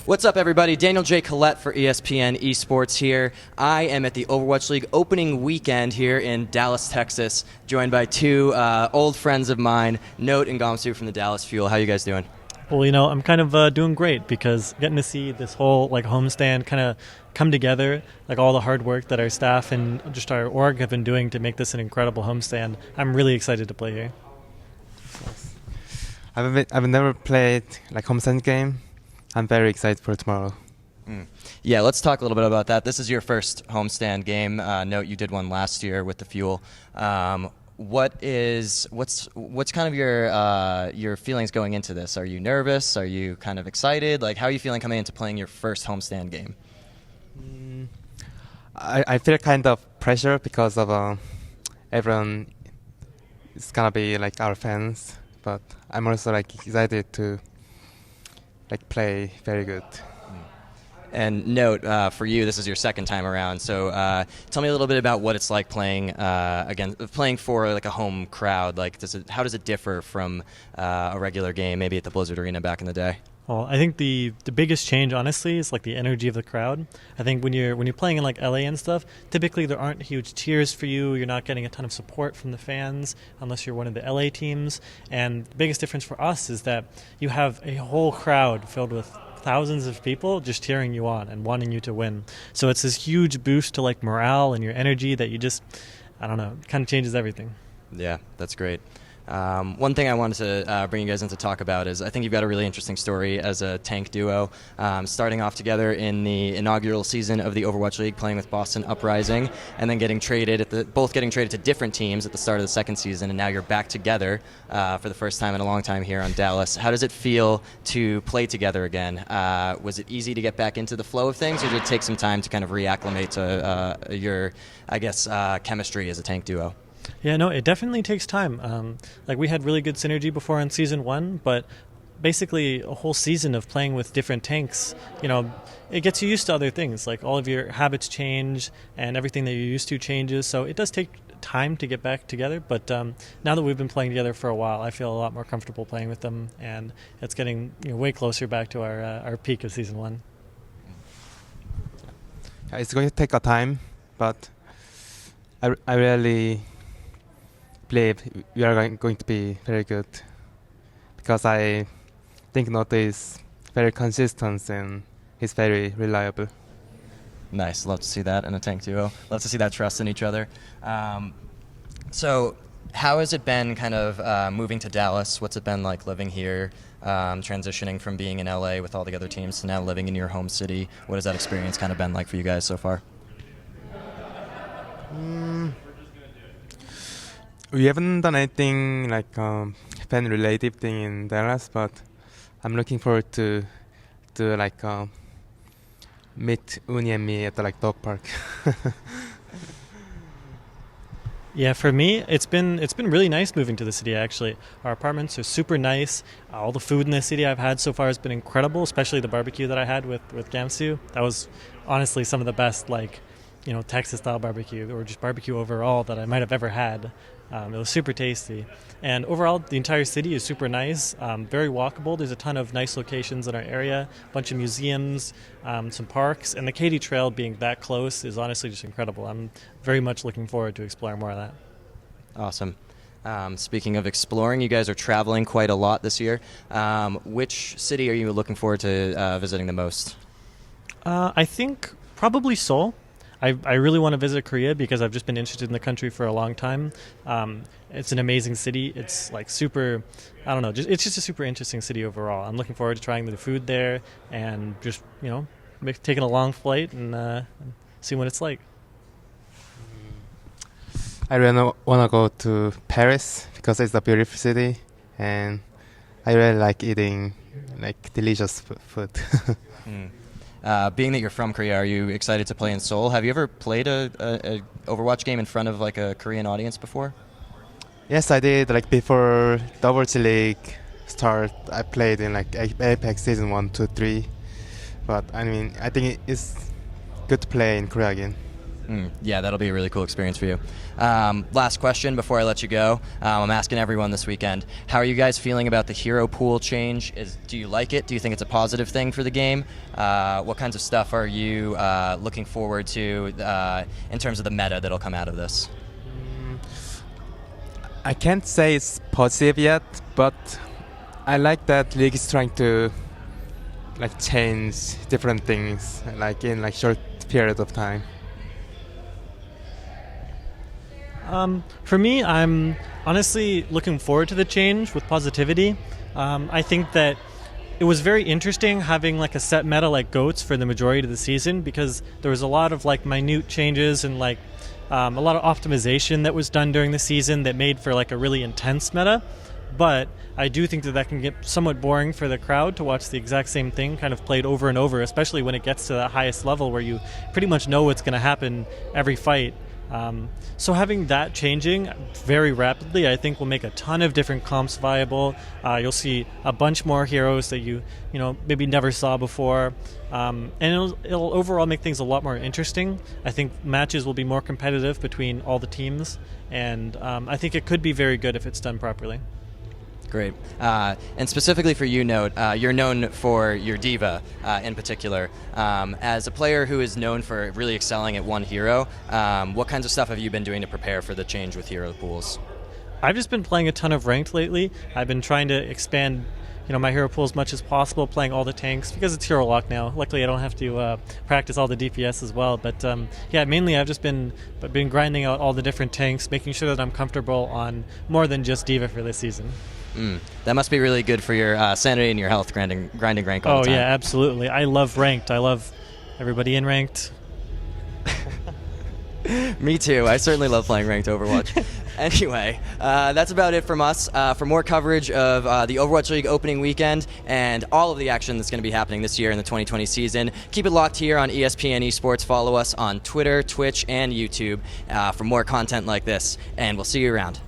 What's up, everybody? Daniel J. Collette for ESPN Esports here. I am at the Overwatch League opening weekend here in Dallas, Texas, joined by two old friends of mine, NotE and Gamsu from the Dallas Fuel. How you guys doing? Well, I'm kind of doing great because getting to see this whole homestand kind of come together, all the hard work that our staff and just our org have been doing to make this an incredible homestand. I'm really excited to play here. I've never played homestand game. I'm very excited for tomorrow. Yeah, let's talk a little bit about that. This is your first homestand game. NotE, you did one last year with the Fuel. What's kind of your feelings going into this? Are you nervous? Are you kind of excited? How are you feeling coming into playing your first homestand game? I feel kind of pressure because of everyone is gonna be our fans, but I'm also excited to play very good. And NotE, for you, this is your second time around. So tell me a little bit about what it's like playing playing for a home crowd. How does it differ from a regular game, maybe at the Blizzard Arena back in the day? Well, I think the biggest change, honestly, is the energy of the crowd. I think when you're playing in LA and stuff, typically there aren't huge cheers for you. You're not getting a ton of support from the fans unless you're one of the LA teams. And the biggest difference for us is that you have a whole crowd filled with thousands of people just cheering you on and wanting you to win. So it's this huge boost to morale and your energy that you just, I don't know, kind of changes everything. Yeah, that's great. One thing I wanted to bring you guys in to talk about is I think you've got a really interesting story as a tank duo, starting off together in the inaugural season of the Overwatch League, playing with Boston Uprising, and then both getting traded to different teams at the start of the second season, and now you're back together for the first time in a long time here on Dallas. How does it feel to play together again? Was it easy to get back into the flow of things, or did it take some time to kind of reacclimate to your, chemistry as a tank duo? Yeah, no, it definitely takes time. We had really good synergy before in Season 1, but basically a whole season of playing with different tanks, it gets you used to other things. All of your habits change and everything that you're used to changes, so it does take time to get back together, but now that we've been playing together for a while, I feel a lot more comfortable playing with them, and it's getting way closer back to our peak of Season 1. It's going to take a time, but I really believe we are going to be very good because I think NotE is very consistent and he's very reliable. Nice. Love to see that in a tank duo. Love to see that trust in each other. So how has it been kind of moving to Dallas? What's it been like living here, transitioning from being in LA with all the other teams to now living in your home city? What has that experience kind of been like for you guys so far? We haven't done anything fan-related thing in Dallas, but I'm looking forward to meet Uni and me at the dog park. Yeah, for me, it's been really nice moving to the city, actually. Our apartments are super nice. All the food in the city I've had so far has been incredible, especially the barbecue that I had with Gamsu. That was honestly some of the best, Texas-style barbecue, or just barbecue overall, that I might have ever had. It was super tasty. And overall, the entire city is super nice, very walkable. There's a ton of nice locations in our area, a bunch of museums, some parks, and the Katy Trail being that close is honestly just incredible. I'm very much looking forward to exploring more of that. Awesome. Speaking of exploring, you guys are traveling quite a lot this year. Which city are you looking forward to visiting the most? I think probably Seoul. I really want to visit Korea because I've just been interested in the country for a long time. It's an amazing city. It's super, I don't know, it's just a super interesting city overall. I'm looking forward to trying the food there and just, taking a long flight and seeing what it's like. I really want to go to Paris because it's a beautiful city and I really like eating delicious food. Being that you're from Korea, are you excited to play in Seoul? Have you ever played a Overwatch game in front of a Korean audience before? Yes, I did. Before the Overwatch League start, I played in Apex Season 1, 2, 3. But I think it's good to play in Korea again. Yeah, that'll be a really cool experience for you. Last question before I let you go. I'm asking everyone this weekend, how are you guys feeling about the hero pool change? Do you like it? Do you think it's a positive thing for the game? What kinds of stuff are you looking forward to in terms of the meta that'll come out of this? I can't say it's positive yet, but I like that League is trying to change different things in short period of time. For me, I'm honestly looking forward to the change with positivity. I think that it was very interesting having a set meta like GOATs for the majority of the season, because there was a lot of minute changes and a lot of optimization that was done during the season that made for a really intense meta. But I do think that can get somewhat boring for the crowd to watch the exact same thing kind of played over and over, especially when it gets to the highest level where you pretty much know what's going to happen every fight. So having that changing very rapidly, I think, will make a ton of different comps viable. You'll see a bunch more heroes that you maybe never saw before, and it'll overall make things a lot more interesting. I think matches will be more competitive between all the teams, and I think it could be very good if it's done properly. Great. And specifically for you, Note, you're known for your diva in particular. As a player who is known for really excelling at one hero, what kinds of stuff have you been doing to prepare for the change with hero pools? I've just been playing a ton of ranked lately. I've been trying to expand my hero pool as much as possible, playing all the tanks because it's hero lock now. Luckily, I don't have to practice all the DPS as well. But yeah, mainly I've just been grinding out all the different tanks, making sure that I'm comfortable on more than just diva for this season. That must be really good for your sanity and your health, grinding rank all the time. Oh yeah, absolutely. I love ranked. I love everybody in ranked. Me too. I certainly love playing ranked Overwatch. Anyway, that's about it from us. For more coverage of the Overwatch League opening weekend and all of the action that's going to be happening this year in the 2020 season, keep it locked here on ESPN Esports. Follow us on Twitter, Twitch, and YouTube for more content like this, and we'll see you around.